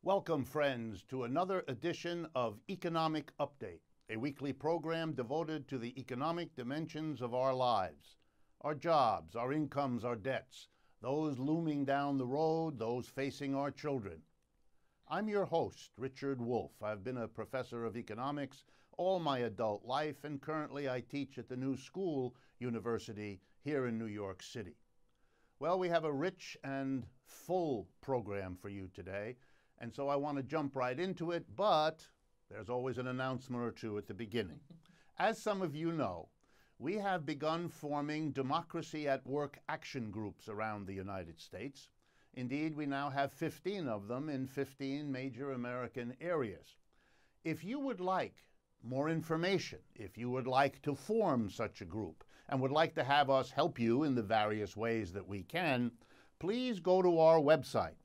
Welcome, friends, to another edition of Economic Update, a weekly program devoted to the economic dimensions of our lives, our jobs, our incomes, our debts, those looming down the road, those facing our children. I'm your host, Richard Wolff. I've been a professor of economics all my adult life, and currently I teach at the New School University here in New York City. Well, we have a rich and full program for you today, and so I want to jump right into it, but there's always an announcement or two at the beginning. As some of you know, we have begun forming Democracy at Work action groups around the United States. Indeed, we now have 15 of them in 15 major American areas. If you would like more information, if you would like to form such a group and would like to have us help you in the various ways that we can, please go to our website.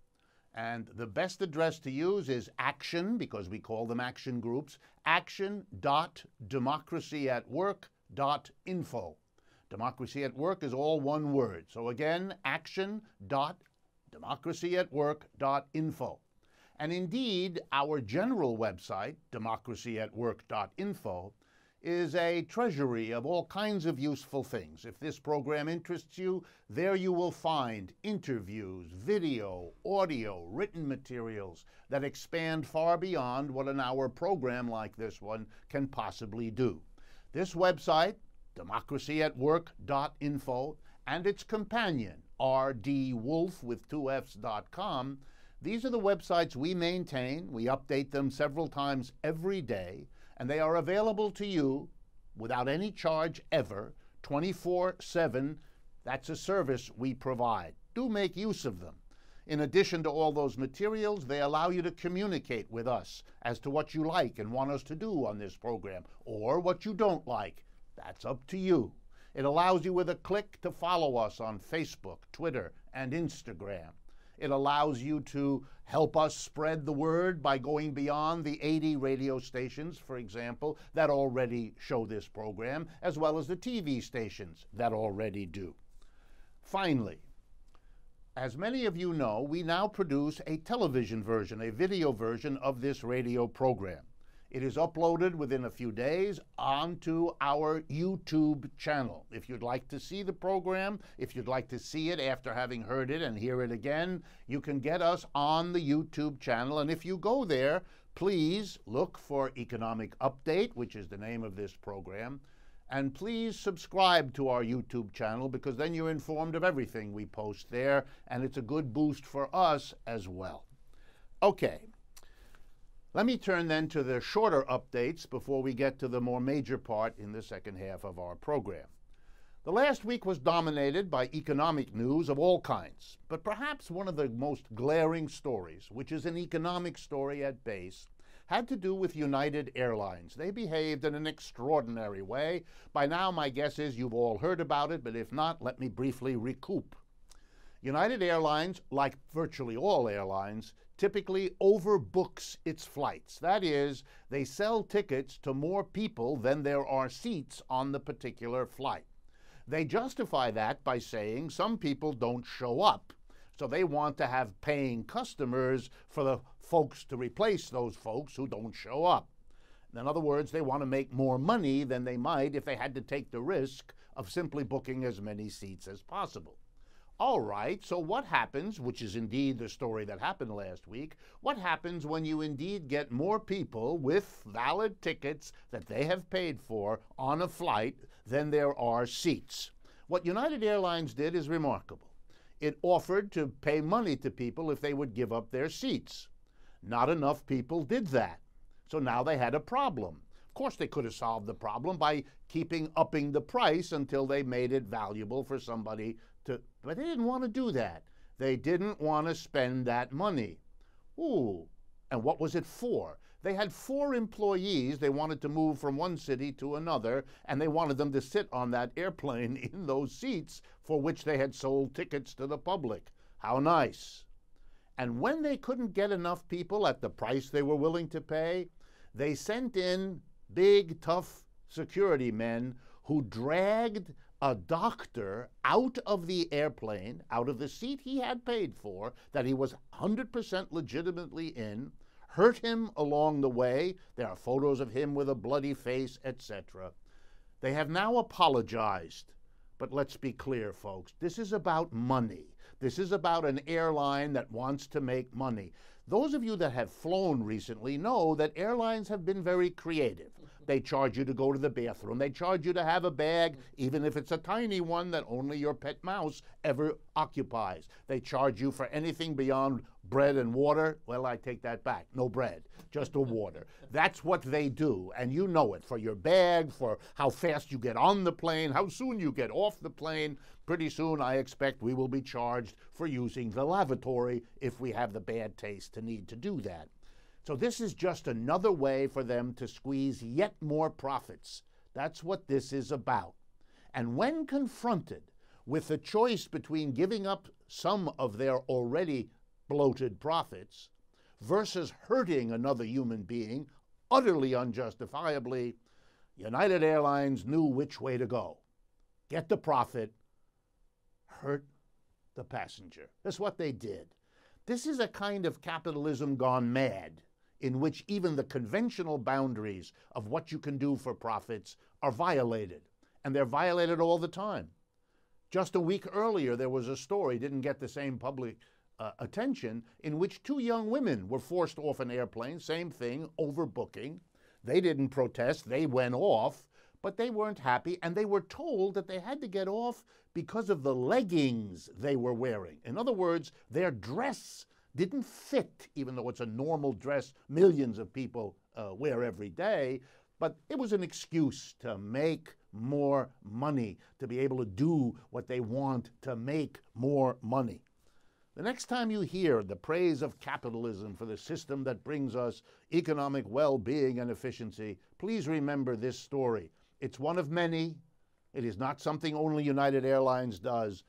And the best address to use is action, because we call them action groups, action.democracyatwork.info. Democracy at Work is all one word. So again, action.democracyatwork.info. And indeed, our general website, democracyatwork.info, is a treasury of all kinds of useful things. If this program interests you, there you will find interviews, video, audio, written materials that expand far beyond what an hour program like this one can possibly do. This website, democracyatwork.info, and its companion, rdwolff with 2fs.com, these are the websites we maintain. We update them several times every day, and they are available to you without any charge ever, 24/7. That's a service we provide. Do make use of them. In addition to all those materials, they allow you to communicate with us as to what you like and want us to do on this program, or what you don't like. That's up to you. It allows you with a click to follow us on Facebook, Twitter, and Instagram. It allows you to help us spread the word by going beyond the 80 radio stations, for example, that already show this program, as well as the TV stations that already do. Finally, as many of you know, we now produce a television version, a video version of this radio program. It is uploaded within a few days onto our YouTube channel. If you'd like to see the program, if you'd like to see it after having heard it and hear it again, you can get us on the YouTube channel. And if you go there, please look for Economic Update, which is the name of this program. And please subscribe to our YouTube channel, because then you're informed of everything we post there, and it's a good boost for us as well. Okay. Let me turn then to the shorter updates before we get to the more major part in the second half of our program. The last week was dominated by economic news of all kinds, but perhaps one of the most glaring stories, which is an economic story at base, had to do with United Airlines. They behaved in an extraordinary way. By now, my guess is you've all heard about it, but if not, let me briefly recoup. United Airlines, like virtually all airlines, typically overbooks its flights. That is, they sell tickets to more people than there are seats on the particular flight. They justify that by saying some people don't show up, so they want to have paying customers for the folks to replace those folks who don't show up. In other words, they want to make more money than they might if they had to take the risk of simply booking as many seats as possible. All right, so what happens, which is indeed the story that happened last week, what happens when you indeed get more people with valid tickets that they have paid for on a flight than there are seats? What United Airlines did is remarkable. It offered to pay money to people if they would give up their seats. Not enough people did that, so now they had a problem. Of course, they could have solved the problem by upping the price until they made it valuable for somebody to, but they didn't want to do that. They didn't want to spend that money. Ooh, and what was it for? They had 4 employees they wanted to move from one city to another, and they wanted them to sit on that airplane in those seats for which they had sold tickets to the public. How nice. And when they couldn't get enough people at the price they were willing to pay, they sent in big, tough security men who dragged a doctor out of the airplane, out of the seat he had paid for, that he was 100% legitimately in, hurt him along the way. There are photos of him with a bloody face, etc. They have now apologized. But let's be clear, folks. This is about money. This is about an airline that wants to make money. Those of you that have flown recently know that airlines have been very creative. They charge you to go to the bathroom. They charge you to have a bag, even if it's a tiny one that only your pet mouse ever occupies. They charge you for anything beyond bread and water. Well, I take that back. No bread, just a water. That's what they do, and you know it. For your bag, for how fast you get on the plane, how soon you get off the plane. Pretty soon, I expect we will be charged for using the lavatory if we have the bad taste to need to do that. So this is just another way for them to squeeze yet more profits. That's what this is about. And when confronted with the choice between giving up some of their already bloated profits versus hurting another human being utterly unjustifiably, United Airlines knew which way to go. Get the profit, hurt the passenger. That's what they did. This is a kind of capitalism gone mad, in which even the conventional boundaries of what you can do for profits are violated. And they're violated all the time. Just a week earlier, there was a story, didn't get the same public attention, in which two young women were forced off an airplane, same thing, overbooking. They didn't protest, they went off, but they weren't happy, and they were told that they had to get off because of the leggings they were wearing. In other words, their dress didn't fit, even though it's a normal dress millions of people wear every day, but it was an excuse to make more money, to be able to do what they want to make more money. The next time you hear the praise of capitalism for the system that brings us economic well-being and efficiency, please remember this story. It's one of many. It is not something only United Airlines does.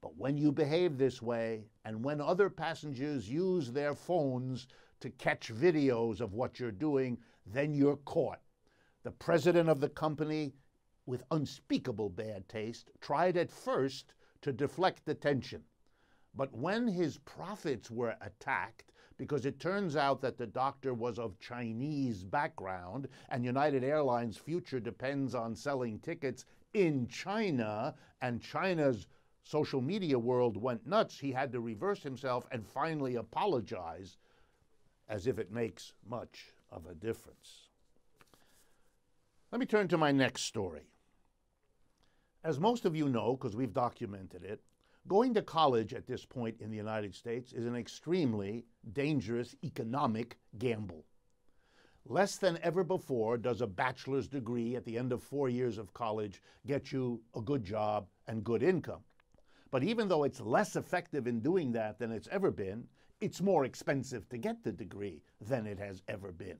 But when you behave this way, and when other passengers use their phones to catch videos of what you're doing, then you're caught. The president of the company, with unspeakable bad taste, tried at first to deflect attention. But when his profits were attacked, because it turns out that the doctor was of Chinese background, and United Airlines' future depends on selling tickets in China, and China's social media world went nuts, he had to reverse himself and finally apologize, as if it makes much of a difference. Let me turn to my next story. As most of you know, because we've documented it, going to college at this point in the United States is an extremely dangerous economic gamble. Less than ever before does a bachelor's degree at the end of 4 years of college get you a good job and good income. But even though it's less effective in doing that than it's ever been, it's more expensive to get the degree than it has ever been.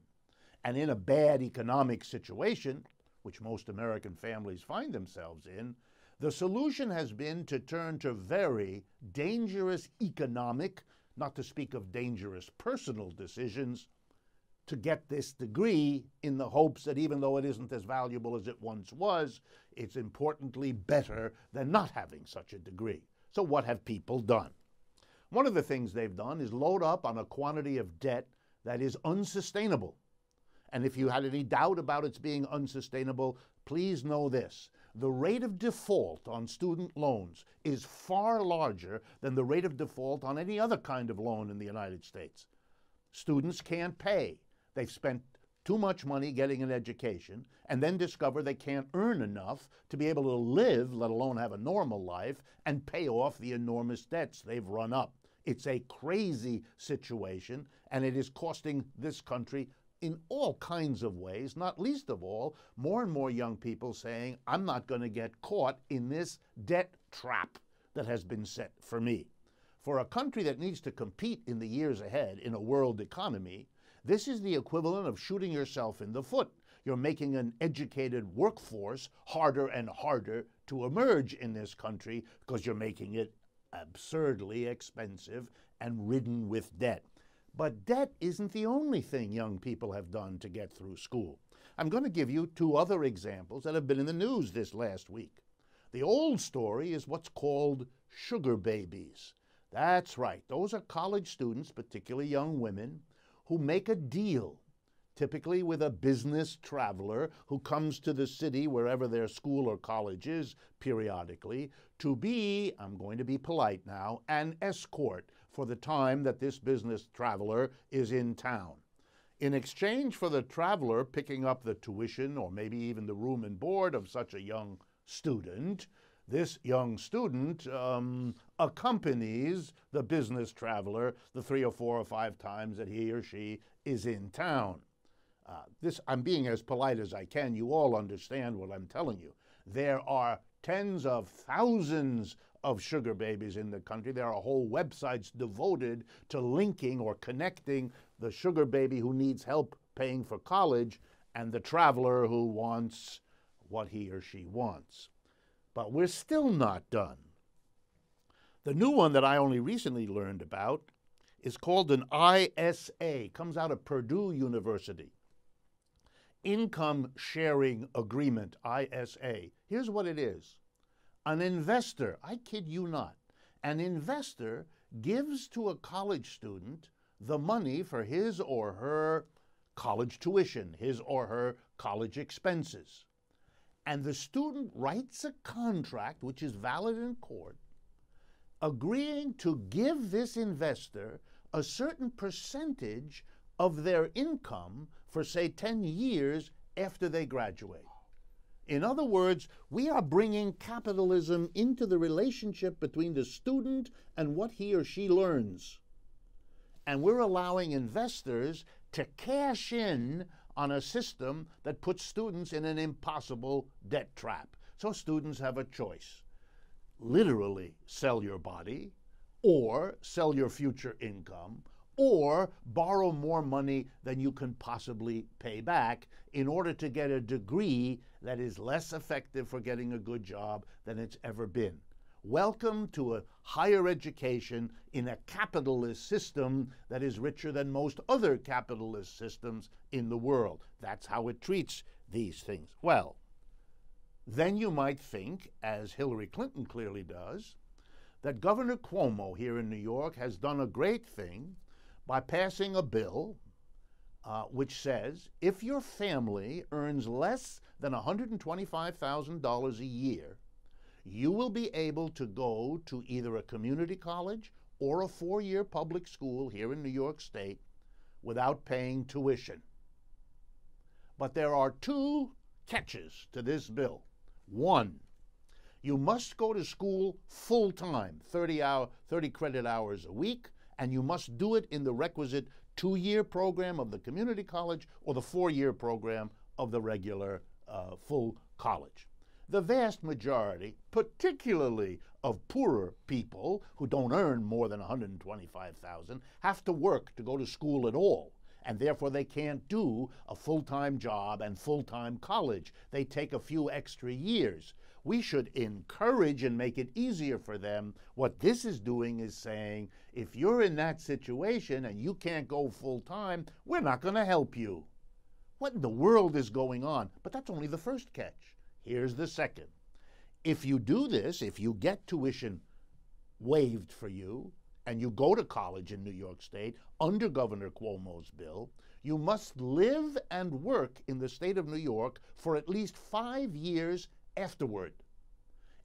And in a bad economic situation, which most American families find themselves in, the solution has been to turn to very dangerous economic, not to speak of dangerous personal decisions, to get this degree in the hopes that even though it isn't as valuable as it once was, it's importantly better than not having such a degree. So what have people done? One of the things they've done is load up on a quantity of debt that is unsustainable. And if you had any doubt about its being unsustainable, please know this. The rate of default on student loans is far larger than the rate of default on any other kind of loan in the United States. Students can't pay. They've spent too much money getting an education and then discover they can't earn enough to be able to live, let alone have a normal life, and pay off the enormous debts they've run up. It's a crazy situation, and it is costing this country in all kinds of ways, not least of all, more and more young people saying, I'm not going to get caught in this debt trap that has been set for me. For a country that needs to compete in the years ahead in a world economy, this is the equivalent of shooting yourself in the foot. You're making an educated workforce harder and harder to emerge in this country because you're making it absurdly expensive and ridden with debt. But debt isn't the only thing young people have done to get through school. I'm going to give you two other examples that have been in the news this last week. The old story is what's called sugar babies. That's right. Those are college students, particularly young women, who make a deal, typically with a business traveler who comes to the city, wherever their school or college is, periodically, to be, I'm going to be polite now, an escort for the time that this business traveler is in town. In exchange for the traveler picking up the tuition or maybe even the room and board of such a young student, this young student accompanies the business traveler the 3 or 4 or 5 times that he or she is in town. I'm being as polite as I can. You all understand what I'm telling you. There are tens of thousands of sugar babies in the country. There are whole websites devoted to linking or connecting the sugar baby who needs help paying for college and the traveler who wants what he or she wants. But we're still not done. The new one that I only recently learned about is called an ISA, comes out of Purdue University. Income Sharing Agreement, ISA. Here's what it is. An investor, I kid you not, an investor gives to a college student the money for his or her college tuition, his or her college expenses. And the student writes a contract, which is valid in court, agreeing to give this investor a certain percentage of their income for, say, 10 years after they graduate. In other words, we are bringing capitalism into the relationship between the student and what he or she learns. And we're allowing investors to cash in on a system that puts students in an impossible debt trap. So students have a choice. Literally sell your body, or sell your future income, or borrow more money than you can possibly pay back in order to get a degree that is less effective for getting a good job than it's ever been. Welcome to a higher education in a capitalist system that is richer than most other capitalist systems in the world. That's how it treats these things. Well, then you might think, as Hillary Clinton clearly does, that Governor Cuomo here in New York has done a great thing by passing a bill which says if your family earns less than $125,000 a year, you will be able to go to either a community college or a 4-year public school here in New York State without paying tuition. But there are 2 catches to this bill. 1, you must go to school full-time, 30 credit hours a week, and you must do it in the requisite 2-year program of the community college or the 4-year program of the regular full college. The vast majority, particularly of poorer people who don't earn more than $125,000, have to work to go to school at all, and therefore they can't do a full-time job and full-time college. They take a few extra years. We should encourage and make it easier for them. What this is doing is saying, if you're in that situation and you can't go full-time, we're not going to help you. What in the world is going on? But that's only the first catch. Here's the second. If you do this, if you get tuition waived for you, and you go to college in New York State under Governor Cuomo's bill, you must live and work in the state of New York for at least 5 years afterward.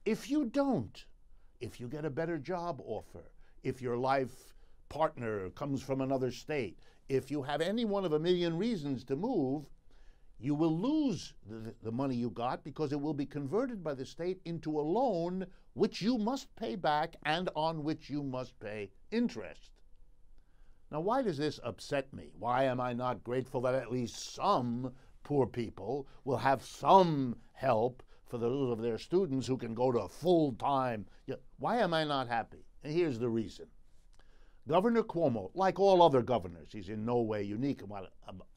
If you don't, if you get a better job offer, if your life partner comes from another state, if you have any one of a million reasons to move, you will lose the money you got because it will be converted by the state into a loan which you must pay back and on which you must pay interest. Now, why does this upset me? Why am I not grateful that at least some poor people will have some help for those of their students who can go to full-time? Why am I not happy? And here's the reason. Governor Cuomo, like all other governors, he's in no way unique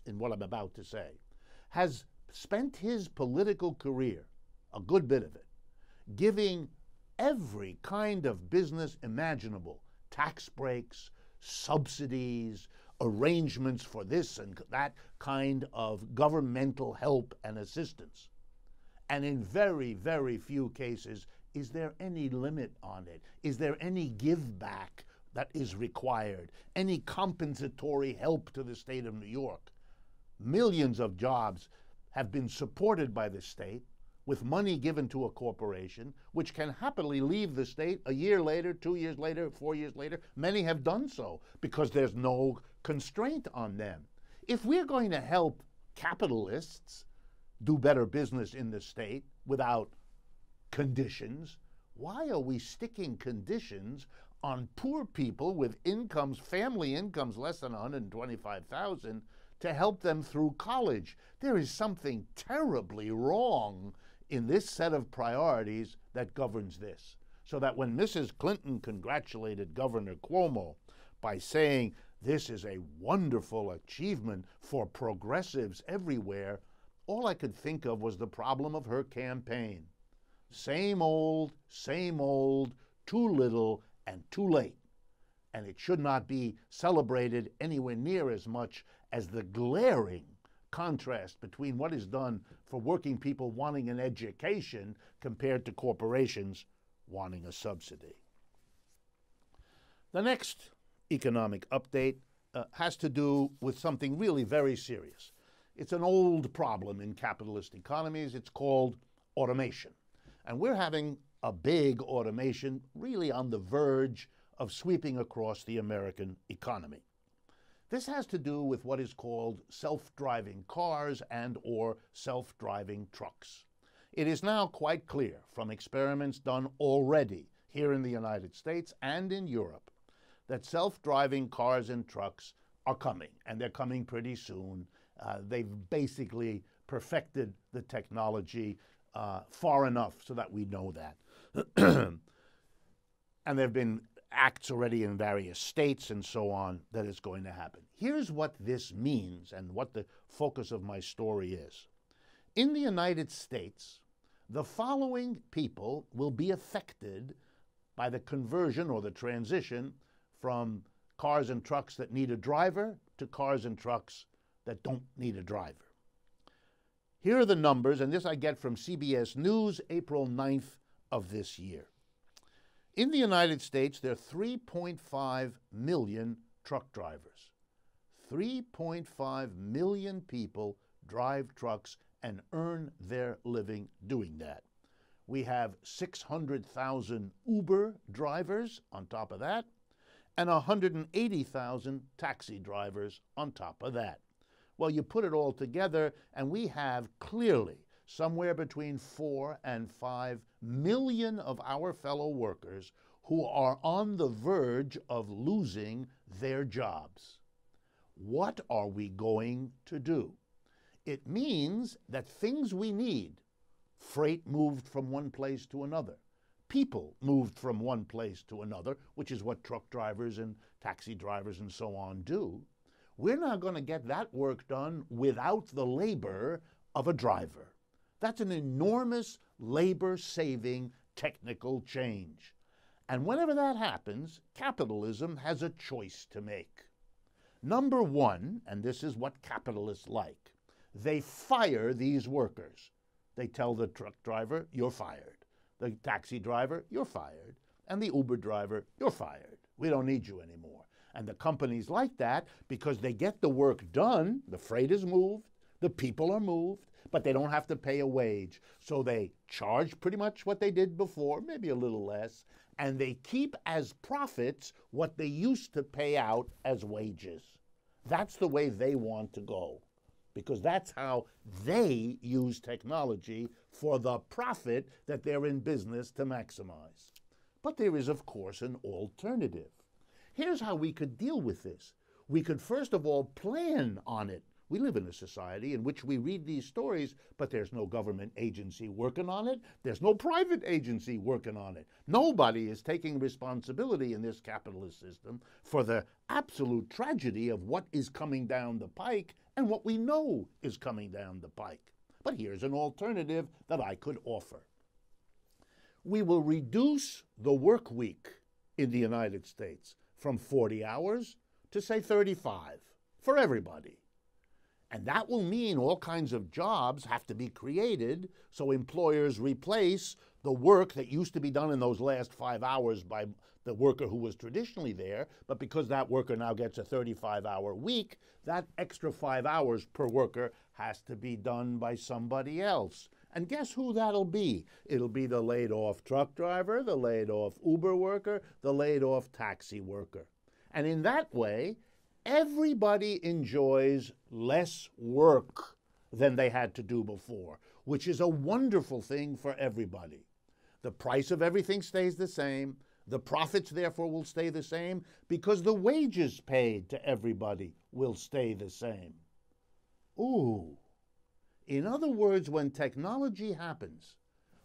in what I'm about to say, has spent his political career, a good bit of it, giving every kind of business imaginable, tax breaks, subsidies, arrangements for this and that kind of governmental help and assistance. And in very, very few cases, Is there any limit on it? Is there any give back that is required? Any compensatory help to the state of New York? Millions of jobs have been supported by the state with money given to a corporation, which can happily leave the state a year later, 2 years later, 4 years later. Many have done so because there's no constraint on them. If we're going to help capitalists do better business in the state without conditions, why are we sticking conditions on poor people with incomes, family incomes less than $125,000, to help them through college? There is something terribly wrong in this set of priorities that governs this. So that when Mrs. Clinton congratulated Governor Cuomo by saying this is a wonderful achievement for progressives everywhere, all I could think of was the problem of her campaign. Same old, too little and too late. And it should not be celebrated anywhere near as much as the glaring contrast between what is done for working people wanting an education compared to corporations wanting a subsidy. The next economic update has to do with something really very serious. It's an old problem in capitalist economies. It's called automation. And we're having a big automation really on the verge of sweeping across the American economy. This has to do with what is called self-driving cars and or self-driving trucks. It is now quite clear from experiments done already here in the United States and in Europe that self-driving cars and trucks are coming, and they're coming pretty soon. They've basically perfected the technology far enough so that we know that. And there have been acts already in various states and so on that it's going to happen. Here's what this means and what the focus of my story is. In the United States, the following people will be affected by the conversion or the transition from cars and trucks that need a driver to cars and trucks that don't need a driver. Here are the numbers, and this I get from CBS News, April 9th of this year. In the United States, there are 3.5 million truck drivers. 3.5 million people drive trucks and earn their living doing that. We have 600,000 Uber drivers on top of that, and 180,000 taxi drivers on top of that. Well, you put it all together, and we have clearly somewhere between 4 and 5 million of our fellow workers who are on the verge of losing their jobs. What are we going to do? It means that things we need, freight moved from one place to another, people moved from one place to another, which is what truck drivers and taxi drivers and so on do, we're not going to get that work done without the labor of a driver. That's an enormous labor-saving technical change. And whenever that happens, capitalism has a choice to make. Number one, and this is what capitalists like, they fire these workers. They tell the truck driver, you're fired. The taxi driver, you're fired. And the Uber driver, you're fired. We don't need you anymore. And the companies like that because they get the work done, the freight is moved, the people are moved, but they don't have to pay a wage. So they charge pretty much what they did before, maybe a little less, and they keep as profits what they used to pay out as wages. That's the way they want to go, because that's how they use technology for the profit that they're in business to maximize. But there is, of course, an alternative. Here's how we could deal with this. We could, first of all, plan on it. We live in a society in which we read these stories, but there's no government agency working on it. There's no private agency working on it. Nobody is taking responsibility in this capitalist system for the absolute tragedy of what is coming down the pike and what we know is coming down the pike. But here's an alternative that I could offer. We will reduce the work week in the United States from 40 hours to, say, 35 for everybody. And that will mean all kinds of jobs have to be created, so employers replace the work that used to be done in those last 5 hours by the worker who was traditionally there, but because that worker now gets a 35-hour week, that extra 5 hours per worker has to be done by somebody else. And guess who that'll be? It'll be the laid-off truck driver, the laid-off Uber worker, the laid-off taxi worker. And in that way, everybody enjoys less work than they had to do before, which is a wonderful thing for everybody. The price of everything stays the same. The profits, therefore, will stay the same because the wages paid to everybody will stay the same. Ooh. In other words, when technology happens,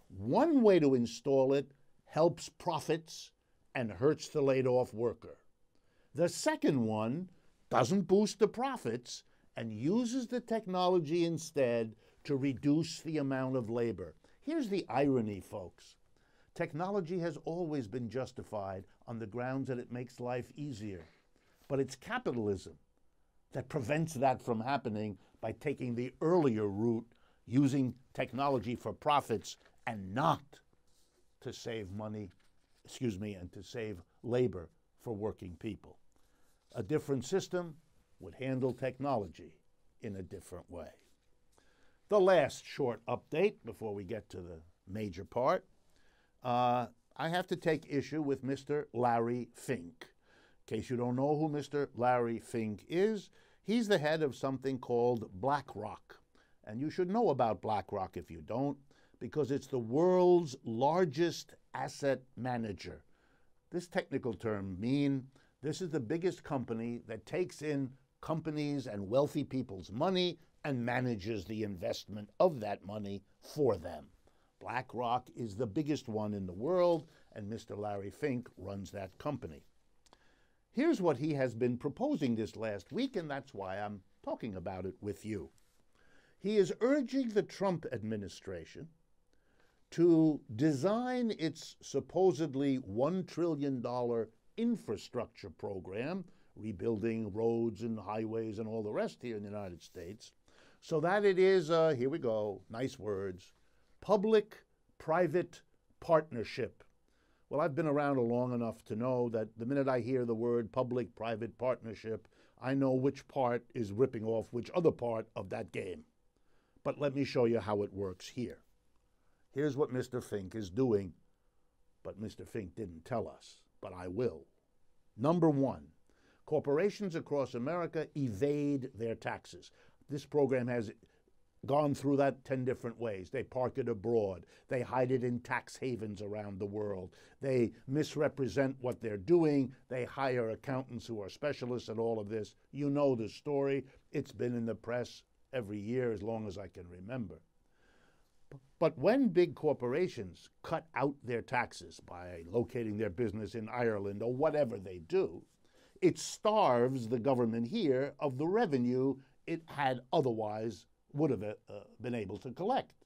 one way to install it helps profits and hurts the laid-off worker. The second one doesn't boost the profits and uses the technology instead to reduce the amount of labor. Here's the irony, folks. Technology has always been justified on the grounds that it makes life easier. But it's capitalism that prevents that from happening by taking the earlier route, using technology for profits and not to save money, and to save labor for working people. A different system would handle technology in a different way. The last short update before we get to the major part. I have to take issue with Mr. Larry Fink. In case you don't know who Mr. Larry Fink is, he's the head of something called BlackRock. And you should know about BlackRock if you don't, because it's the world's largest asset manager. This technical term means this is the biggest company that takes in companies and wealthy people's money and manages the investment of that money for them. BlackRock is the biggest one in the world, and Mr. Larry Fink runs that company. Here's what he has been proposing this last week, and that's why I'm talking about it with you. He is urging the Trump administration to design its supposedly $1 trillion infrastructure program, rebuilding roads and highways and all the rest here in the United States, so that it is, here we go, nice words, public-private partnership. Well, I've been around long enough to know that the minute I hear the word public-private partnership, I know which part is ripping off which other part of that game. But let me show you how it works here. Here's what Mr. Fink is doing, but Mr. Fink didn't tell us, but I will. Number one, corporations across America evade their taxes. This program has gone through that 10 different ways. They park it abroad. They hide it in tax havens around the world. They misrepresent what they're doing. They hire accountants who are specialists at all of this. You know the story. It's been in the press every year as long as I can remember. But when big corporations cut out their taxes by locating their business in Ireland or whatever they do, it starves the government here of the revenue it had otherwise would have been able to collect.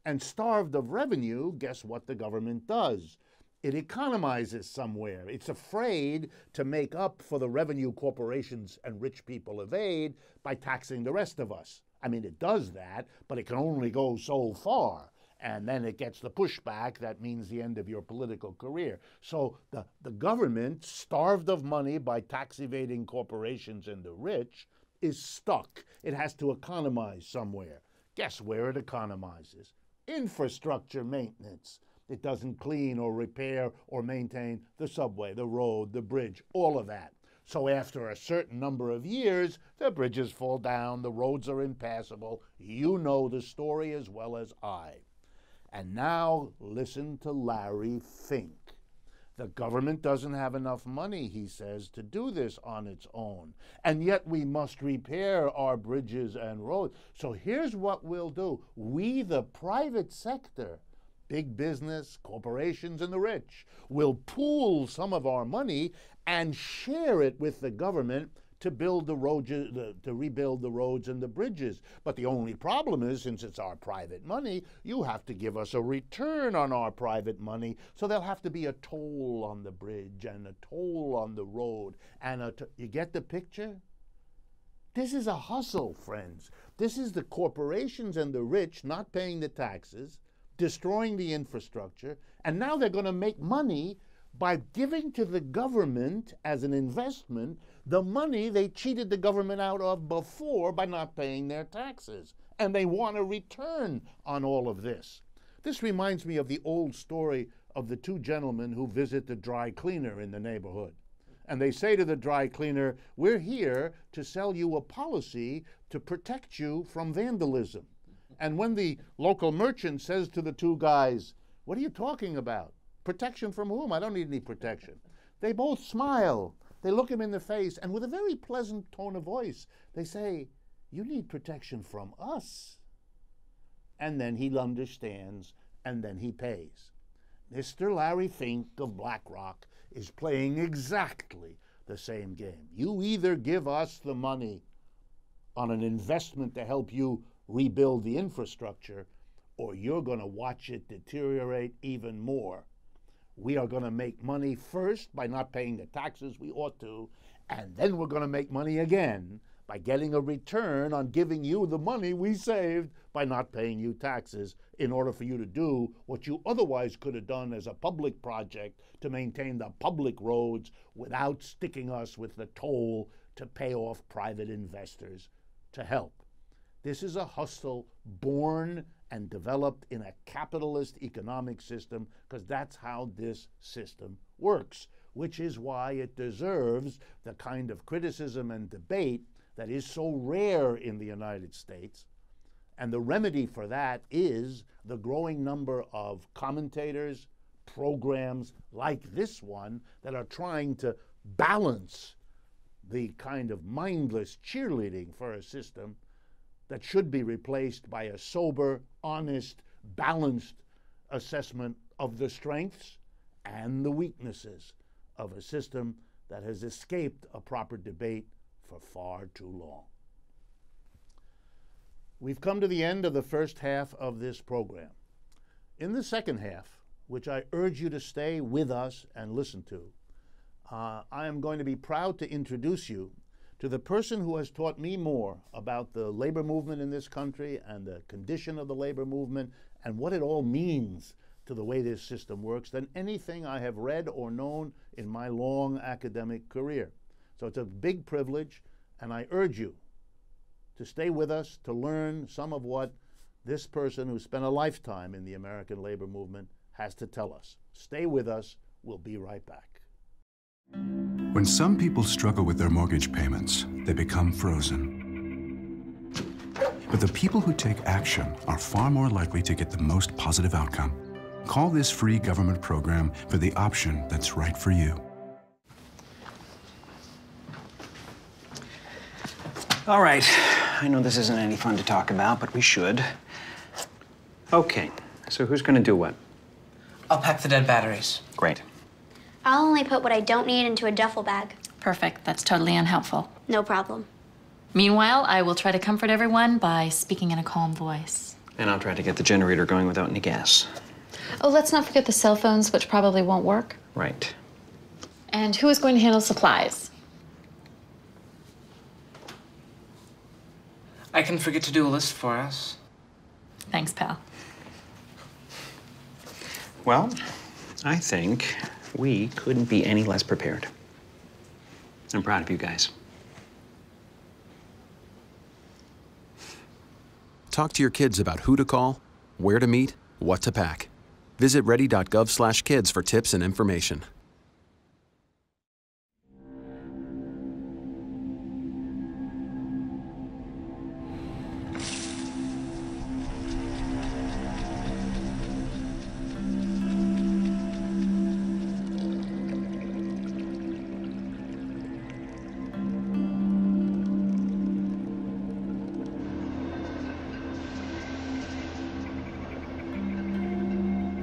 And starved of revenue, guess what the government does? It economizes somewhere. It's afraid to make up for the revenue corporations and rich people evade by taxing the rest of us. I mean, it does that, but it can only go so far. And then it gets the pushback that means the end of your political career. So the government, starved of money by tax evading corporations and the rich, is stuck. It has to economize somewhere. Guess where it economizes? Infrastructure maintenance. It doesn't clean or repair or maintain the subway, the road, the bridge, all of that. So after a certain number of years, the bridges fall down, the roads are impassable. You know the story as well as I. And now listen to Larry Fink. The government doesn't have enough money, he says, to do this on its own. And yet we must repair our bridges and roads. So here's what we'll do. We, the private sector, big business, corporations, and the rich, will pool some of our money and share it with the government to build the roads, to rebuild the roads and the bridges. But the only problem is, since it's our private money, you have to give us a return on our private money. So there'll have to be a toll on the bridge and a toll on the road. And you get the picture? This is a hustle, friends. This is the corporations and the rich not paying the taxes, destroying the infrastructure, and now they're going to make money by giving to the government as an investment the money they cheated the government out of before by not paying their taxes. And they want a return on all of this. This reminds me of the old story of the two gentlemen who visit the dry cleaner in the neighborhood. And they say to the dry cleaner, "We're here to sell you a policy to protect you from vandalism." And when the local merchant says to the two guys, "What are you talking about? Protection from whom? I don't need any protection." They both smile. They look him in the face, and with a very pleasant tone of voice, they say, "You need protection from us." And then he understands, and then he pays. Mr. Larry Fink of BlackRock is playing exactly the same game. You either give us the money on an investment to help you rebuild the infrastructure, or you're going to watch it deteriorate even more. We are going to make money first by not paying the taxes we ought to, and then we're going to make money again by getting a return on giving you the money we saved by not paying you taxes in order for you to do what you otherwise could have done as a public project to maintain the public roads without sticking us with the toll to pay off private investors to help. This is a hustle born and developed in a capitalist economic system, because that's how this system works, which is why it deserves the kind of criticism and debate that is so rare in the United States. And the remedy for that is the growing number of commentators, programs like this one that are trying to balance the kind of mindless cheerleading for a system that should be replaced by a sober, honest, balanced assessment of the strengths and the weaknesses of a system that has escaped a proper debate for far too long. We've come to the end of the first half of this program. In the second half, which I urge you to stay with us and listen to, I am going to be proud to introduce you to the person who has taught me more about the labor movement in this country and the condition of the labor movement and what it all means to the way this system works than anything I have read or known in my long academic career. So it's a big privilege, and I urge you to stay with us to learn some of what this person who spent a lifetime in the American labor movement has to tell us. Stay with us. We'll be right back. When some people struggle with their mortgage payments, they become frozen. But the people who take action are far more likely to get the most positive outcome. Call this free government program for the option that's right for you. All right, I know this isn't any fun to talk about, but we should. Okay, so who's gonna do what? I'll pack the dead batteries. Great. I'll only put what I don't need into a duffel bag. Perfect. That's totally unhelpful. No problem. Meanwhile, I will try to comfort everyone by speaking in a calm voice. And I'll try to get the generator going without any gas. Oh, let's not forget the cell phones, which probably won't work. Right. And who is going to handle supplies? I can forget to do a list for us. Thanks, pal. Well, I think we couldn't be any less prepared. I'm proud of you guys. Talk to your kids about who to call, where to meet, what to pack. Visit ready.gov/kids for tips and information.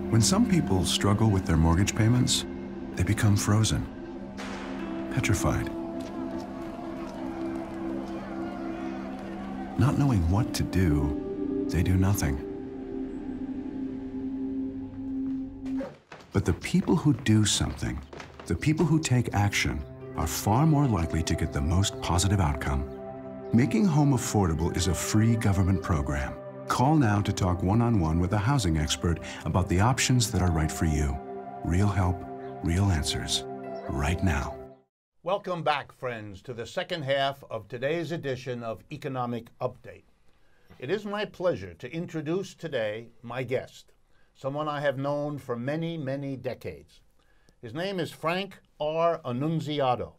When some people struggle with their mortgage payments, they become frozen, petrified. Not knowing what to do, they do nothing. But the people who do something, the people who take action, are far more likely to get the most positive outcome. Making home affordable is a free government program. Call now to talk one-on-one with a housing expert about the options that are right for you. Real help, real answers. Right now. Welcome back, friends, to the second half of today's edition of Economic Update. It is my pleasure to introduce today my guest, someone I have known for many, many decades. His name is Frank R. Annunziato.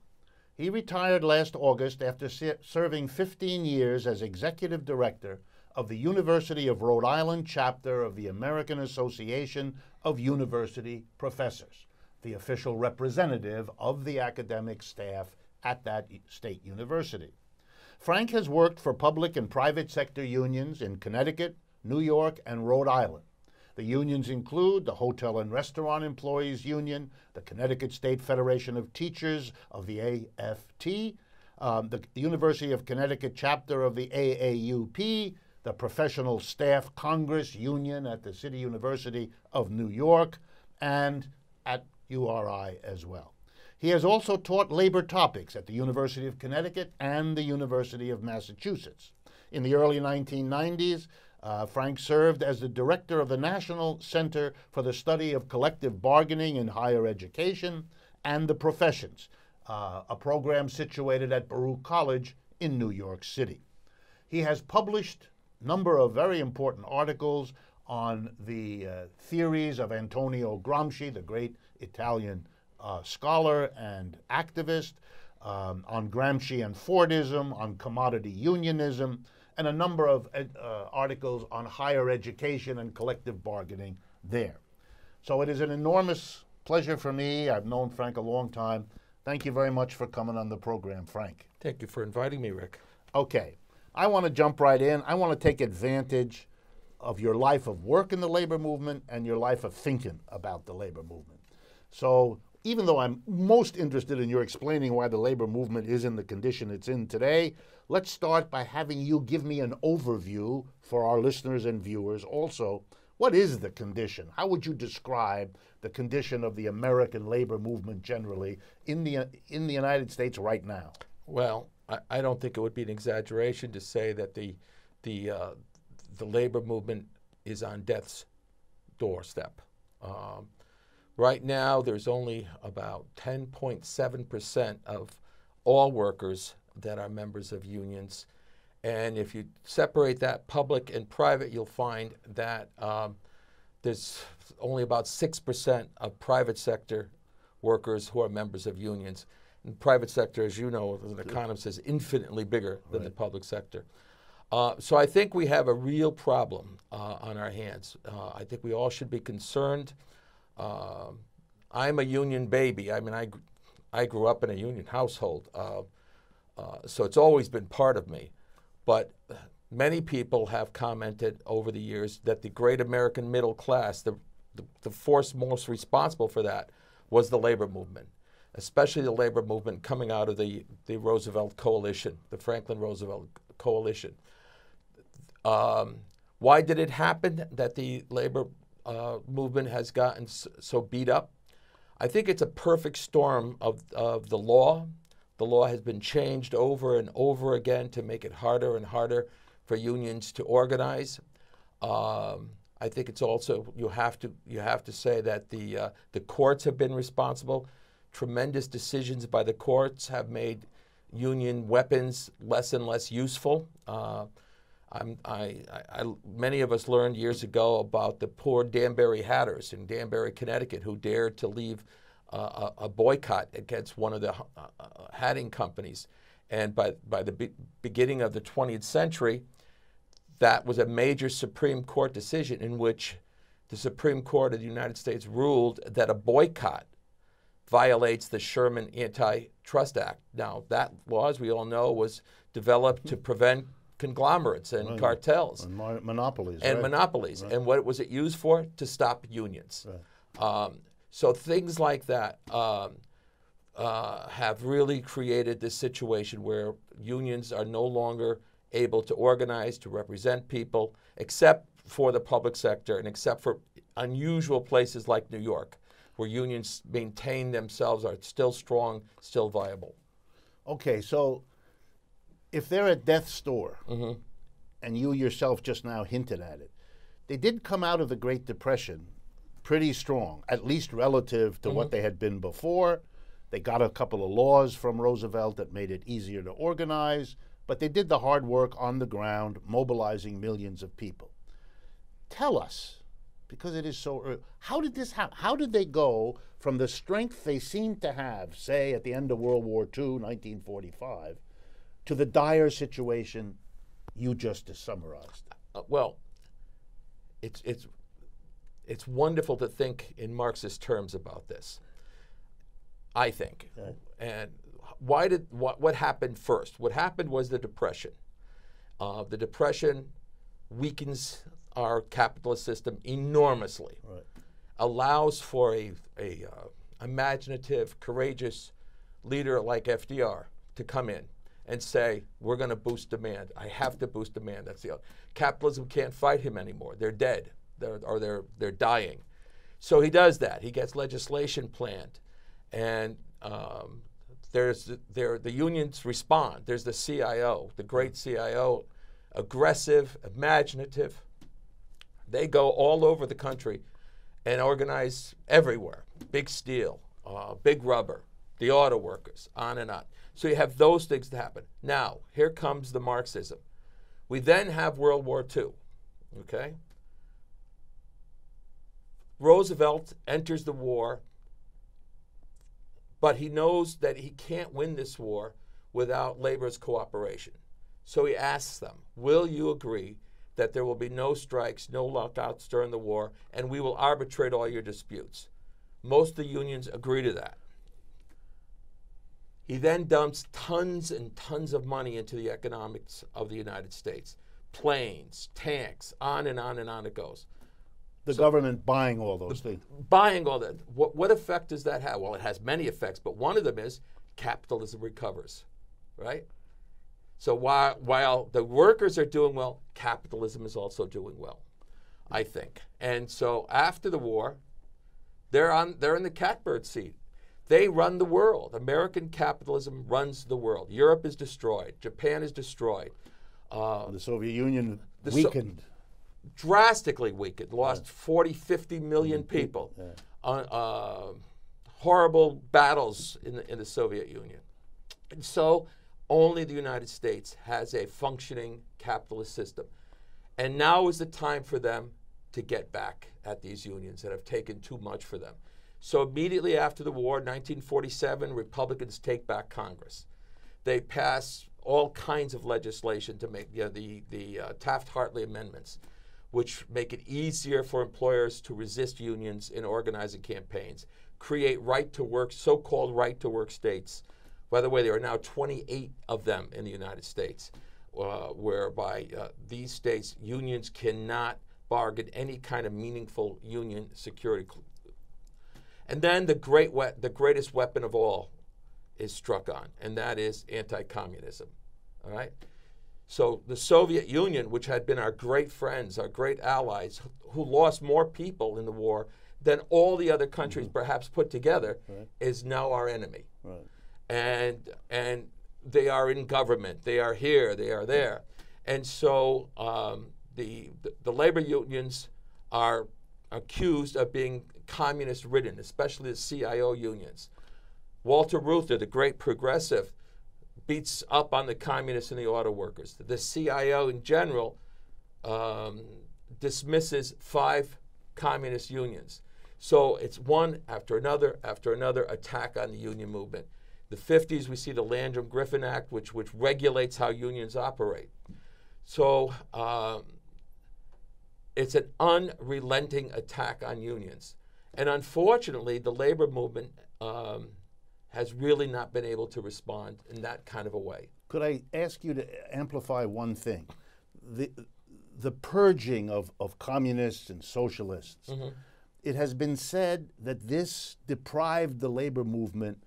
He retired last August after serving 15 years as executive director of the University of Rhode Island chapter of the American Association of University Professors, the official representative of the academic staff at that state university. Frank has worked for public and private sector unions in Connecticut, New York, and Rhode Island. The unions include the Hotel and Restaurant Employees Union, the Connecticut State Federation of Teachers of the AFT, the University of Connecticut chapter of the AAUP, the Professional Staff Congress Union at the City University of New York, and at URI as well. He has also taught labor topics at the University of Connecticut and the University of Massachusetts. In the early 1990s, Frank served as the director of the National Center for the Study of Collective Bargaining in Higher Education and the Professions, a program situated at Baruch College in New York City. He has published a number of very important articles on the theories of Antonio Gramsci, the great Italian scholar and activist, on Gramsci and Fordism, on commodity unionism, and a number of articles on higher education and collective bargaining there. So it is an enormous pleasure for me. I've known Frank a long time. Thank you very much for coming on the program, Frank. Thank you for inviting me, Rick. Okay, I want to jump right in. I want to take advantage of your life of work in the labor movement and your life of thinking about the labor movement. So even though I'm most interested in your explaining why the labor movement is in the condition it's in today, let's start by having you give me an overview for our listeners and viewers. Also, what is the condition? How would you describe the condition of the American labor movement generally in the United States right now? Well, I don't think it would be an exaggeration to say that the labor movement is on death's doorstep. Right now, there's only about 10.7% of all workers that are members of unions. And if you separate that public and private, you'll find that there's only about 6% of private sector workers who are members of unions. And private sector, as you know, as an economist, is infinitely bigger than the public sector. So I think we have a real problem on our hands. I think we all should be concerned. I'm a union baby. I mean, I grew up in a union household, so it's always been part of me. But many people have commented over the years that the great American middle class, the force most responsible for that, was the labor movement, especially the labor movement coming out of the Roosevelt coalition, the Franklin Roosevelt coalition. Why did it happen that the labor movement has gotten so beat up? I think it's a perfect storm of the law. The law has been changed over and over again to make it harder and harder for unions to organize. I think it's also, you have to say that the courts have been responsible. Tremendous decisions by the courts have made union weapons less and less useful. Many of us learned years ago about the poor Danbury Hatters in Danbury, Connecticut, who dared to leave a boycott against one of the hatting companies. And by the beginning of the 20th century, that was a major Supreme Court decision in which the Supreme Court of the United States ruled that a boycott violates the Sherman Antitrust Act. Now, that law, as we all know, was developed to prevent conglomerates and cartels. And monopolies. And monopolies. And what was it used for? To stop unions. So things like that have really created this situation where unions are no longer able to organize, to represent people, except for the public sector and except for unusual places like New York, where unions maintain themselves, are still strong, still viable. Okay, so if they're at death's door, and you yourself just now hinted at it, they did come out of the Great Depression pretty strong, at least relative to what they had been before. They got a couple of laws from Roosevelt that made it easier to organize, but they did the hard work on the ground, mobilizing millions of people. Tell us, because it is so early, how did this happen? How did they go from the strength they seemed to have, say, at the end of World War II, 1945, to the dire situation you just summarized? Well, it's wonderful to think in Marxist terms about this, I think. Okay. And what happened first? What happened was the Depression. The Depression weakens our capitalist system enormously. Right. Allows for a imaginative, courageous leader like FDR to come in and say, we're going to boost demand. I have to boost demand. That's the capitalism can't fight him anymore. They're dead, they're dying. So he does that. He gets legislation planned, and the unions respond. There's the CIO, the great CIO, aggressive, imaginative. They go all over the country and organize everywhere. Big steel, big rubber, the auto workers, on and on. So you have those things to happen. Now, here comes the Marxism. We then have World War II, okay? Roosevelt enters the war, but he knows that he can't win this war without labor's cooperation. So he asks them, will you agree that there will be no strikes, no lockouts during the war, and we will arbitrate all your disputes? Most of the unions agree to that. He then dumps tons and tons of money into the economics of the United States. Planes, tanks, on and on and on it goes. The government buying all those things. Buying all that. What effect does that have? Well, it has many effects, but one of them is capitalism recovers, right? So while the workers are doing well, capitalism is also doing well, I think. And so after the war, they're in the catbird seat. They run the world. American capitalism runs the world. Europe is destroyed. Japan is destroyed. The Soviet Union weakened. Drastically weakened. Lost 40, 50 million people. Horrible battles in the Soviet Union. And so only the United States has a functioning capitalist system. And now is the time for them to get back at these unions that have taken too much for them. So immediately after the war, 1947, Republicans take back Congress. They pass all kinds of legislation to make the Taft-Hartley amendments, which make it easier for employers to resist unions in organizing campaigns, create right-to-work, so-called right-to-work states. By the way, there are now 28 of them in the United States, whereby these states, unions cannot bargain any kind of meaningful union security. And then the greatest weapon of all is struck on, and that is anti-communism, all right? So the Soviet Union, which had been our great friends, our great allies, who lost more people in the war than all the other countries perhaps put together, is now our enemy. Right. And they are in government. They are here. They are there. And so the labor unions are accused of being communist-ridden, especially the CIO unions. Walter Reuther, the great progressive, beats up on the communists and the auto workers. The CIO in general dismisses 5 communist unions. So it's one after another attack on the union movement. The 50s, we see the Landrum-Griffin Act, which regulates how unions operate. So it's an unrelenting attack on unions. And unfortunately, the labor movement has really not been able to respond in that kind of a way. Could I ask you to amplify one thing? The purging of communists and socialists. It has been said that this deprived the labor movement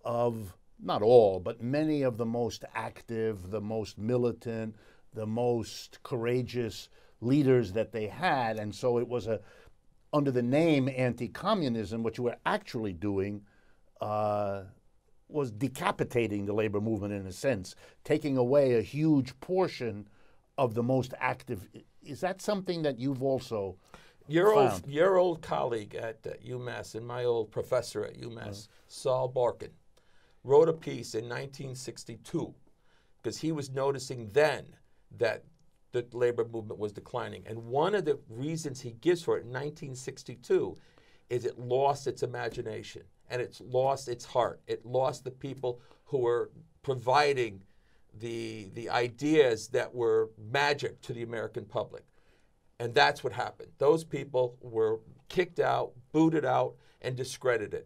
of, not all, but many of the most active, the most militant, the most courageous leaders that they had. And so it was under the name anti-communism, what you were actually doing was decapitating the labor movement in a sense, taking away a huge portion of the most active. Is that something that you've also found? Your old colleague at UMass and my old professor at UMass, Saul Barkin, wrote a piece in 1962 because he was noticing then that the labor movement was declining. And one of the reasons he gives for it in 1962 is it lost its imagination and it's lost its heart. It lost the people who were providing the ideas that were magic to the American public. And that's what happened. Those people were kicked out, booted out, and discredited.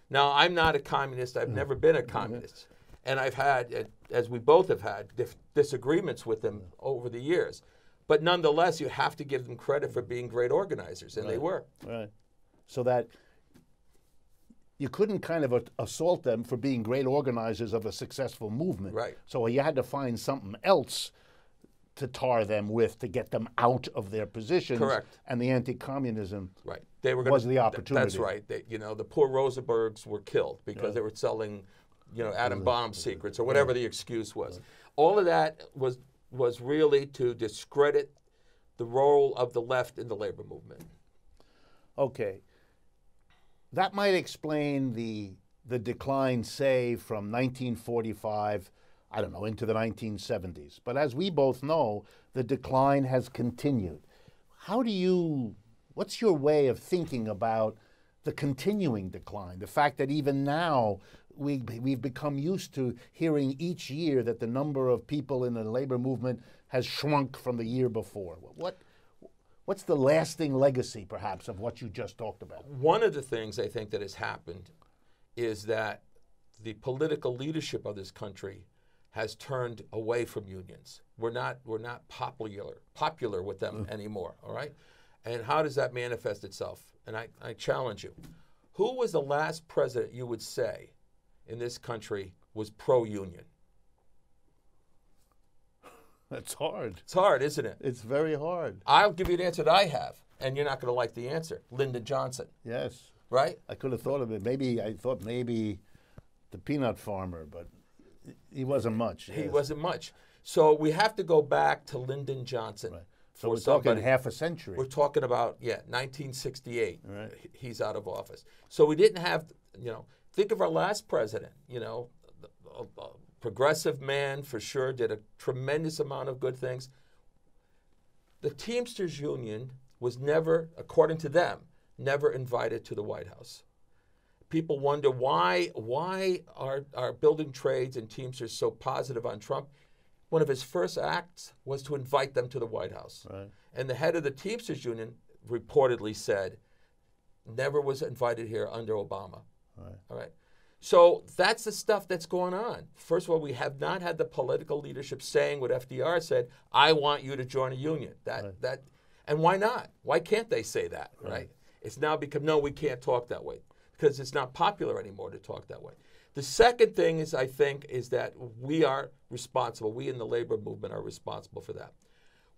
Now, I'm not a communist. I've never been a communist. And I've had, as we both have had, disagreements with them over the years. But nonetheless, you have to give them credit for being great organizers, and they were. Right. So that you couldn't kind of assault them for being great organizers of a successful movement. Right. So you had to find something else to tar them with to get them out of their positions. Correct. And the anti-communism right. They were was the opportunity. That's right. The poor Rosenbergs were killed because they were selling, atom bomb secrets or whatever the excuse was. All of that was really to discredit the role of the left in the labor movement. Okay. That might explain the decline, say, from 1945, I don't know, into the 1970s. But as we both know, the decline has continued. What's your way of thinking about the continuing decline? The fact that even now we've become used to hearing each year that the number of people in the labor movement has shrunk from the year before. What's the lasting legacy, perhaps, of what you just talked about? One of the things I think that has happened is that the political leadership of this country has turned away from unions. We're not popular with them anymore, all right? And how does that manifest itself? And I challenge you. Who was the last president you would say in this country was pro-union? That's hard. It's hard, isn't it? It's very hard. I'll give you an answer that I have, and you're not going to like the answer. Lyndon Johnson. Yes. Right? I could have thought of it. I thought maybe the peanut farmer, but he wasn't much. He wasn't much. So we have to go back to Lyndon Johnson. Right. So we're talking half a century. We're talking about, 1968. Right. He's out of office. So we didn't have, think of our last president, a progressive man for sure, did a tremendous amount of good things. The Teamsters Union was never, according to them, never invited to the White House. People wonder why are building trades and Teamsters so positive on Trump. One of his first acts was to invite them to the White House. Right. And the head of the Teamsters Union reportedly said, never was invited here under Obama. Right. All right. So that's the stuff that's going on. First of all, we have not had the political leadership saying what FDR said, I want you to join a union. And why not? Why can't they say that, right? It's now become, no, we can't talk that way because it's not popular anymore to talk that way. The second thing is, I think, is that we are responsible. We in the labor movement are responsible for that.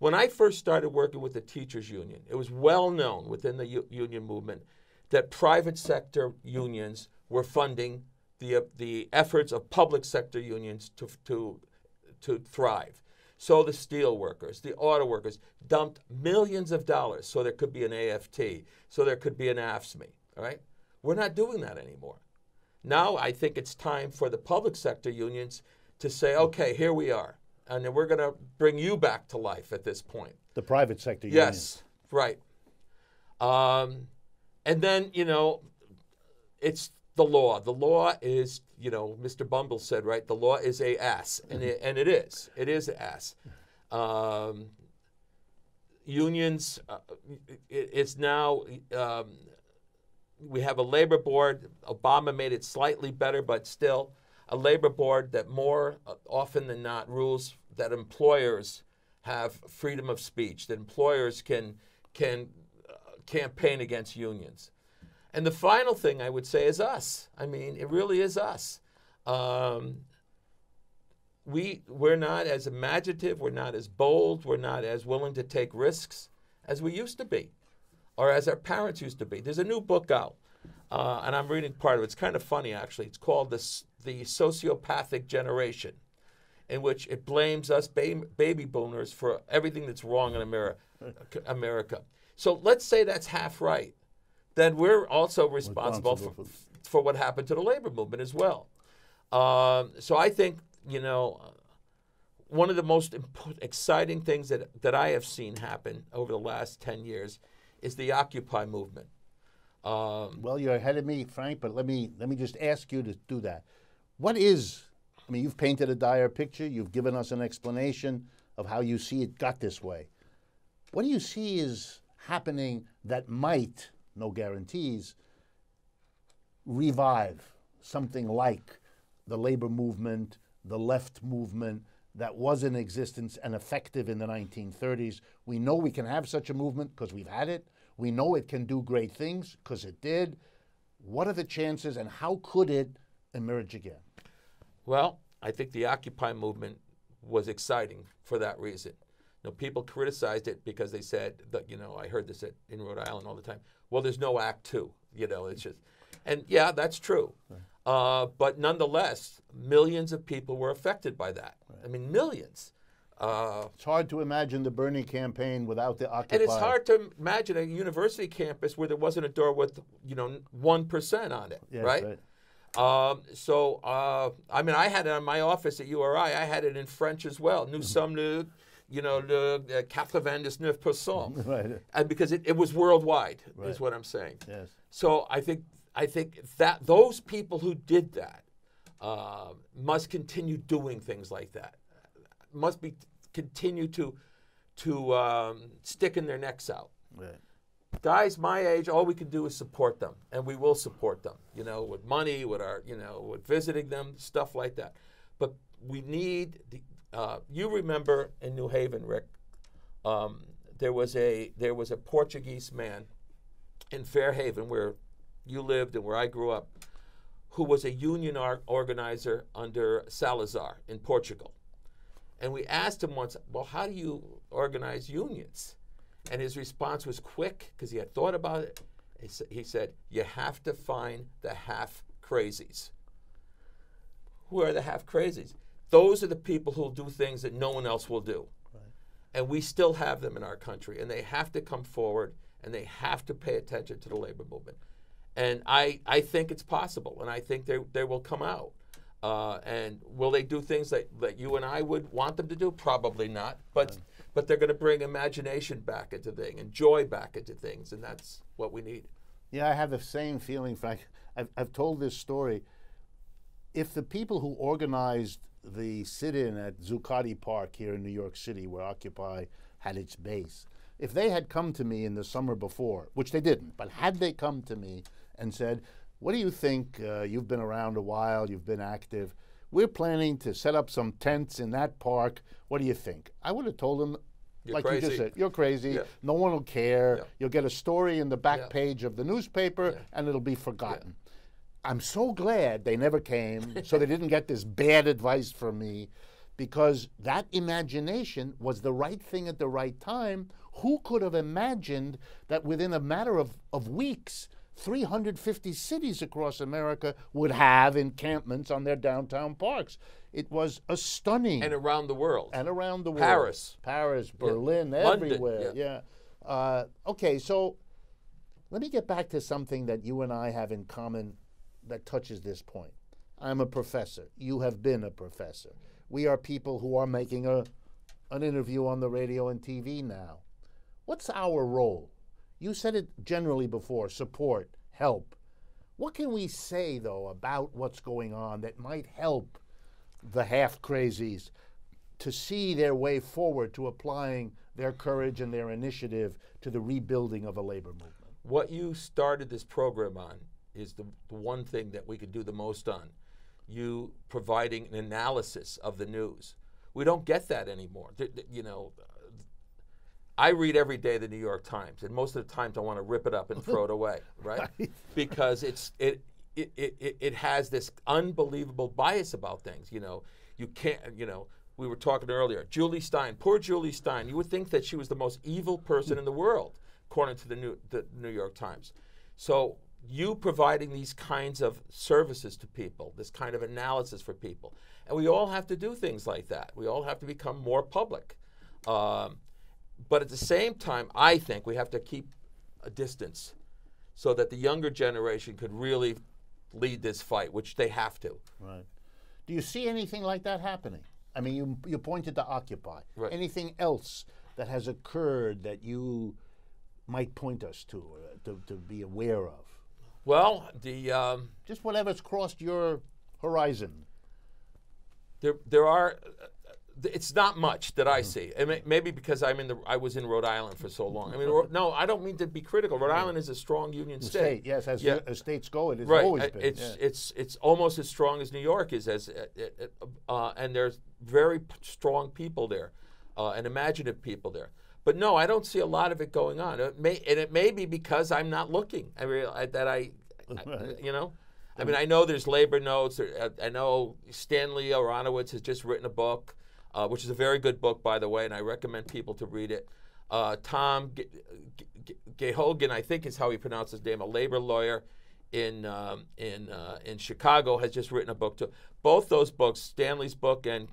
When I first started working with the teachers union, it was well known within the union movement that private sector unions were funding the efforts of public sector unions to thrive. So the steel workers, the auto workers dumped millions of dollars so there could be an AFT, so there could be an AFSCME, all right? We're not doing that anymore. Now I think it's time for the public sector unions to say, okay, here we are, and then we're going to bring you back to life at this point. The private sector unions. Yes, right. And then, it's the law. The law is, Mr. Bumble said, right, the law is a ass, and it is. It is an ass. Unions, it's now, we have a labor board. Obama made it slightly better, but still a labor board that more often than not rules that employers have freedom of speech, that employers can campaign against unions. And the final thing I would say is us. I mean, it really is us. We're not as imaginative, we're not as bold, we're not as willing to take risks as we used to be, or as our parents used to be. There's a new book out, and I'm reading part of it. It's kind of funny, actually. It's called the sociopathic generation, in which it blames us baby boomers for everything that's wrong in America. So let's say that's half right. Then we're also responsible for what happened to the labor movement as well. So I think, one of the most exciting things that I have seen happen over the last 10 years is the Occupy movement. Well, you're ahead of me, Frank, but let me just ask you to do that. You've painted a dire picture. You've given us an explanation of how you see it got this way. What do you see is happening that might, no guarantees, revive something like the labor movement, the left movement that was in existence and effective in the 1930s? We know we can have such a movement because we've had it. We know it can do great things because it did. What are the chances and how could it emerge again? Well, I think the Occupy movement was exciting for that reason. People criticized it because they said that, I heard this in Rhode Island all the time. Well, there's no Act Two. It's just, and yeah, that's true. Right. But nonetheless, millions of people were affected by that. Right. Millions. It's hard to imagine the Bernie campaign without the Occupy. And it's hard to imagine a university campus where there wasn't a door with, 1% on it, yes, right? I had it in my office at URI. I had it in French as well. Nous sommes le 99%. Right. And because it was worldwide, right. is what I'm saying. Yes. So I think that those people who did that must continue doing things like that. Must continue to sticking their necks out. Right. Guys my age, all we can do is support them, and we will support them, with money, with our, with visiting them, stuff like that. But we need you remember in New Haven, Rick, there was a Portuguese man in Fairhaven, where you lived and where I grew up, who was a union organizer under Salazar in Portugal. And we asked him once, well, how do you organize unions? And his response was quick, because he had thought about it. He said, you have to find the half-crazies. Who are the half-crazies? Those are the people who will do things that no one else will do. Right. And we still have them in our country. And they have to come forward, and they have to pay attention to the labor movement. And I think it's possible, and I think they will come out. And will they do things that you and I would want them to do? Probably not. But they're going to bring imagination back into things and joy back into things, and that's what we need. Yeah, I have the same feeling, Frank. I've told this story. If the people who organized the sit-in at Zuccotti Park here in New York City, where Occupy had its base, if they had come to me in the summer before, which they didn't, but had they come to me and said, what do you think? You've been around a while, you've been active. We're planning to set up some tents in that park. What do you think? I would have told them, like you just said, you're crazy. Yeah. No one will care. Yeah. You'll get a story in the back page of the newspaper, and it'll be forgotten. Yeah. I'm so glad they never came, so they didn't get this bad advice from me, because that imagination was the right thing at the right time. Who could have imagined that within a matter of weeks, 350 cities across America would have encampments on their downtown parks? It was a stunning. And around the world. And around the world. Paris, Berlin, everywhere. London, okay, so let me get back to something that you and I have in common that touches this point. I'm a professor. You have been a professor. We are people who are making an interview on the radio and TV now. What's our role? You said it generally before, support, help. What can we say, though, about what's going on that might help the half-crazies to see their way forward to applying their courage and their initiative to the rebuilding of a labor movement? What you started this program on is the one thing that we could do the most on. You providing an analysis of the news. We don't get that anymore. I read every day the New York Times, and most of the times I want to rip it up and throw it away, right? Because it has this unbelievable bias about things. You can't. We were talking earlier. Julie Stein, poor Julie Stein. You would think that she was the most evil person in the world, according to the New York Times. So you providing these kinds of services to people, this kind of analysis for people. And we all have to do things like that. We all have to become more public. But at the same time, I think we have to keep a distance so that the younger generation could really lead this fight, which they have to. Right. Do you see anything like that happening? I mean, you pointed to Occupy. Right. Anything else that has occurred that you might point us to be aware of? Well, just whatever's crossed your horizon. There are. It's not much that I see. And maybe because I was in Rhode Island for so long. I mean, no, I don't mean to be critical. Rhode Island is a strong union state. Yes, as states go, it has right. always been. It's almost as strong as New York is, and there's very strong people there, and imaginative people there. But no, I don't see a lot of it going on. It may be because I'm not looking. You know. I mean, I know there's labor notes. I know Stanley Aronowitz has just written a book, which is a very good book, by the way, and I recommend people to read it. Tom Gehogan, I think is how he pronounced his name, a labor lawyer in Chicago, has just written a book too. Both those books, Stanley's book and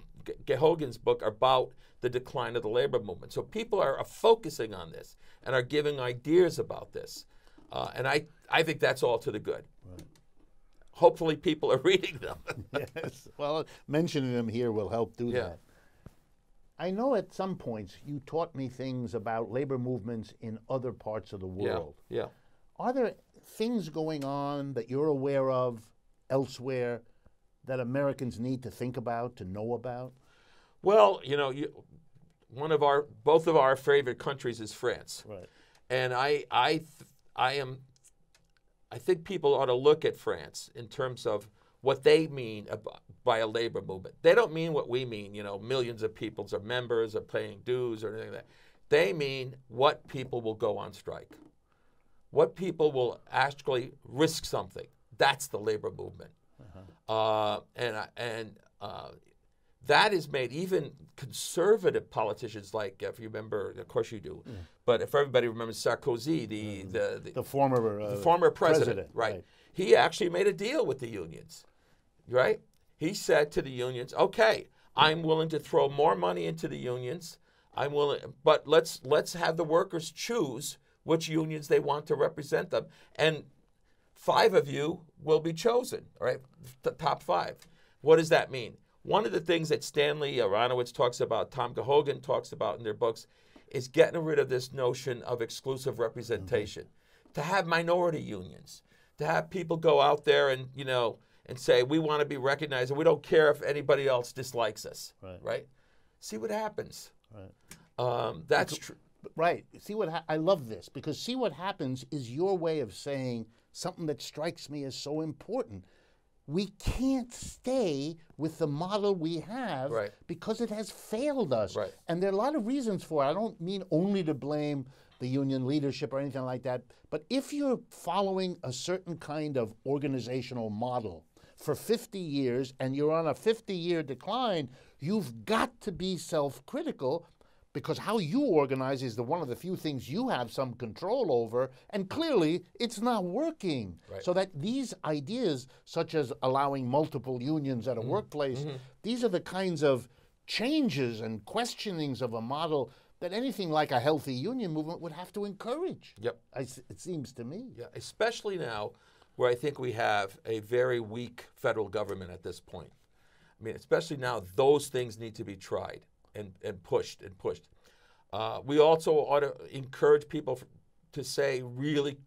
Gehogan's book, are about the decline of the labor movement. So people are focusing on this and are giving ideas about this, and I think that's all to the good. Right. Hopefully people are reading them. Yes. Well, mentioning them here will help do that. I know at some points you taught me things about labor movements in other parts of the world. Yeah. Are there things going on that you're aware of elsewhere that Americans need to think about, to know about? Well, you know, both of our favorite countries is France. Right. And I think people ought to look at France in terms of what they mean by a labor movement. They don't mean what we mean, you know, millions of people are members or paying dues or anything like that. They mean what people will go on strike, what people will actually risk something. That's the labor movement. That is made even conservative politicians, like, if you remember, of course you do, but if everybody remembers Sarkozy, the former president, right? He actually made a deal with the unions, right? He said to the unions, okay, I'm willing to throw more money into the unions. I'm willing, but let's have the workers choose which unions they want to represent them, and 5 of you will be chosen, all right? The top 5. What does that mean? One of the things that Stanley Aronowitz talks about, Tom Gehogan talks about in their books, is getting rid of this notion of exclusive representation. To have minority unions, to have people go out there and, you know, and say, we want to be recognized and we don't care if anybody else dislikes us, right? See what happens. Right. That's true. Right. See I love this, because see what happens is your way of saying something that strikes me as so important. We can't stay with the model we have because it has failed us. Right. And there are a lot of reasons for it. I don't mean only to blame the union leadership or anything like that, but if you're following a certain kind of organizational model for 50 years and you're on a 50-year decline, you've got to be self-critical, because how you organize is one of the few things you have some control over, and clearly it's not working. Right. So that these ideas, such as allowing multiple unions at a workplace, these are the kinds of changes and questionings of a model that anything like a healthy union movement would have to encourage. Yep. It seems to me. Yeah, especially now where I think we have a very weak federal government at this point. I mean, especially now, those things need to be tried and pushed. We also ought to encourage people to say really,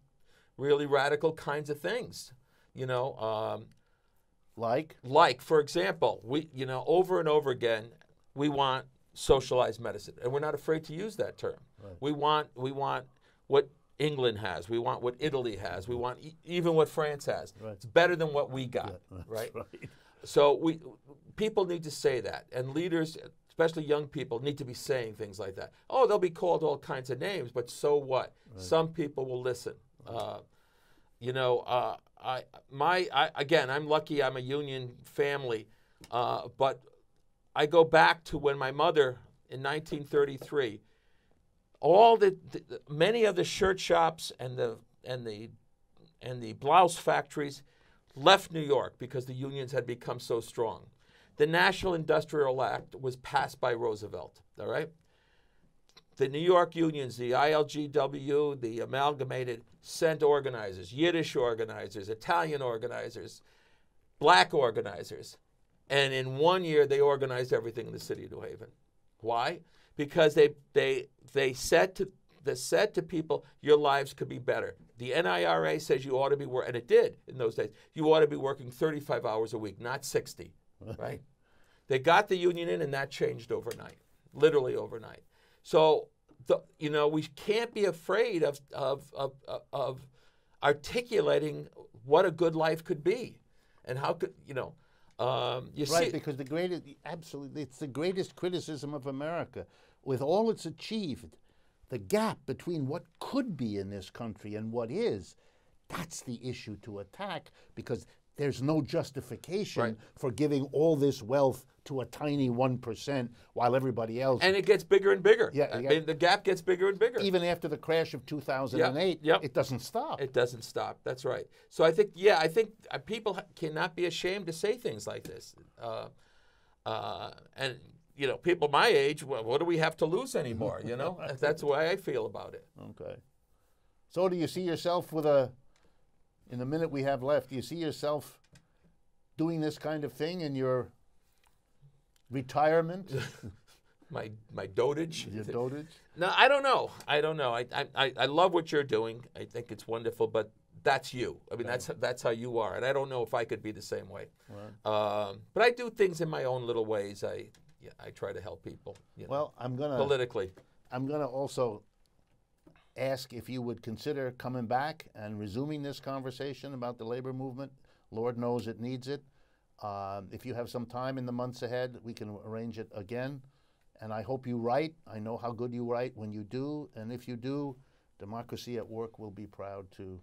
really radical kinds of things. You know, like, for example, we, you know, over and over again, we want socialized medicine, and we're not afraid to use that term. Right. We want what England has. We want what Italy has. We want even what France has. Right. It's better than what we got. Yeah, right? So people need to say that, and leaders, especially young people, need to be saying things like that. Oh, they'll be called all kinds of names, but so what? Right. Some people will listen. You know, again, I'm lucky. I'm a union family, but I go back to when my mother, in 1933, many of the shirt shops and the and the blouse factories left New York because the unions had become so strong. The National Industrial Act was passed by Roosevelt, all right? The New York unions, the ILGW, the Amalgamated, sent organizers, Yiddish organizers, Italian organizers, black organizers. And in 1 year, they organized everything in the city of New Haven. Why? Because they said to people, your lives could be better. The NIRA says you ought to be working, and it did in those days, you ought to be working 35 hours a week, not 60, right? They got the union in, and that changed overnight, literally overnight. So, we can't be afraid of articulating what a good life could be, and how could Right, because it's the greatest criticism of America. With all it's achieved, the gap between what could be in this country and what is, that's the issue to attack, because there's no justification for giving all this wealth to a tiny 1% while everybody else... And it gets bigger and bigger. Yeah, I mean, the gap gets bigger and bigger. Even after the crash of 2008, it doesn't stop. It doesn't stop. That's right. So I think people cannot be ashamed to say things like this. And, people my age, well, what do we have to lose anymore, That's the way I feel about it. Okay. So do you see yourself in the minute we have left, do you see yourself doing this kind of thing in your retirement? my dotage? Your dotage? No, I don't know. I love what you're doing. I think it's wonderful, but that's you. I mean, that's how you are, and I don't know if I could be the same way. Right. But I do things in my own little ways. I try to help people. Politically. I'm gonna also ask if you would consider coming back and resuming this conversation about the labor movement. Lord knows it needs it. If you have some time in the months ahead, we can arrange it again. And I hope you write. I know how good you write when you do. And if you do, Democracy at Work will be proud to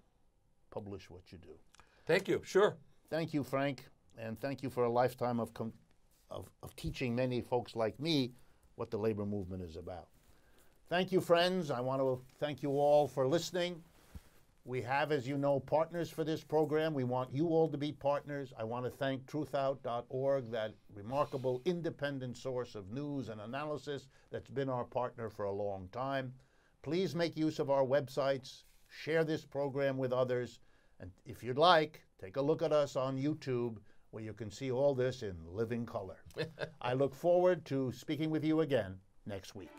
publish what you do. Thank you. Sure. Thank you, Frank. And thank you for a lifetime of teaching many folks like me what the labor movement is about. Thank you, friends. I want to thank you all for listening. We have, as you know, partners for this program. We want you all to be partners. I want to thank truthout.org, that remarkable independent source of news and analysis that's been our partner for a long time. Please make use of our websites, share this program with others, and if you'd like, take a look at us on YouTube, where you can see all this in living color. I look forward to speaking with you again next week.